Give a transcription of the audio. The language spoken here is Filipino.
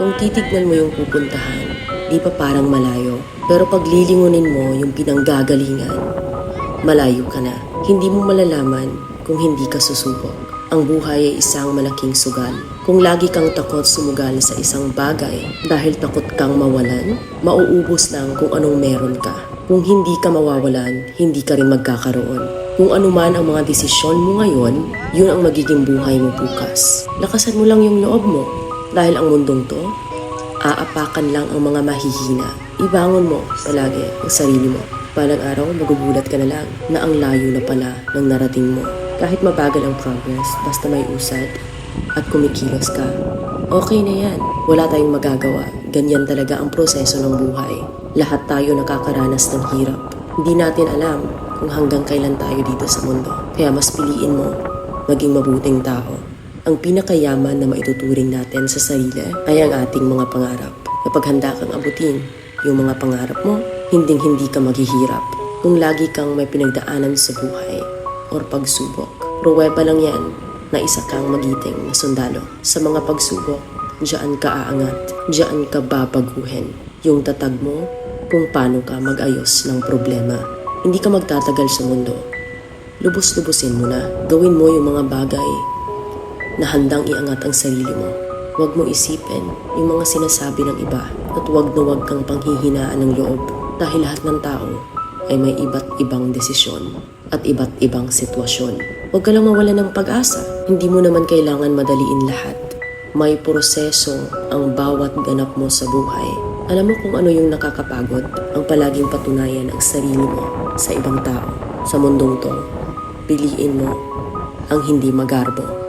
Kung titignan mo yung pupuntahan, di pa parang malayo. Pero pag lilingunin mo yung pinanggagalingan, malayo ka na. Hindi mo malalaman kung hindi ka susubok. Ang buhay ay isang malaking sugal. Kung lagi kang takot sumugal sa isang bagay dahil takot kang mawalan, mauubos lang kung anong meron ka. Kung hindi ka mawawalan, hindi ka rin magkakaroon. Kung ano man ang mga desisyon mo ngayon, yun ang magiging buhay mo bukas. Lakasan mo lang yung loob mo dahil ang mundong to, aapakan lang ang mga mahihina. Ibangon mo palagi ang sarili mo. Balang araw, magugulat ka na lang na ang layo na pala ng narating mo. Kahit mabagal ang progress, basta may usad at kumikilos ka, okay na yan. Wala tayong magagawa. Ganyan talaga ang proseso ng buhay. Lahat tayo nakakaranas ng hirap. Hindi natin alam kung hanggang kailan tayo dito sa mundo. Kaya mas piliin mo maging mabuting tao. Ang pinakayaman na maituturing natin sa sarili ay ang ating mga pangarap. Kapag handa kang abutin yung mga pangarap mo, hinding-hindi ka maghihirap. Kung lagi kang may pinagdaanan sa buhay or pagsubok, pruweba lang yan na isa kang magiting na sundalo. Sa mga pagsubok, diyan ka aangat, diyan ka babaguhin. Yung tatag mo kung paano ka mag-ayos ng problema. Hindi ka magtatagal sa mundo. Lubos-lubusin mo na. Gawin mo yung mga bagay na handang iangat ang sarili mo. Huwag mo isipin yung mga sinasabi ng iba at huwag na huwag kang panghihinaan ng loob dahil lahat ng tao ay may iba't ibang desisyon at iba't ibang sitwasyon. Huwag ka lang mawala ng pag-asa. Hindi mo naman kailangan madaliin lahat. May proseso ang bawat ganap mo sa buhay. Alam mo kung ano yung nakakapagod? Ang palaging patunayan ang sarili mo sa ibang tao. Sa mundong to, piliin mo ang hindi magarbo.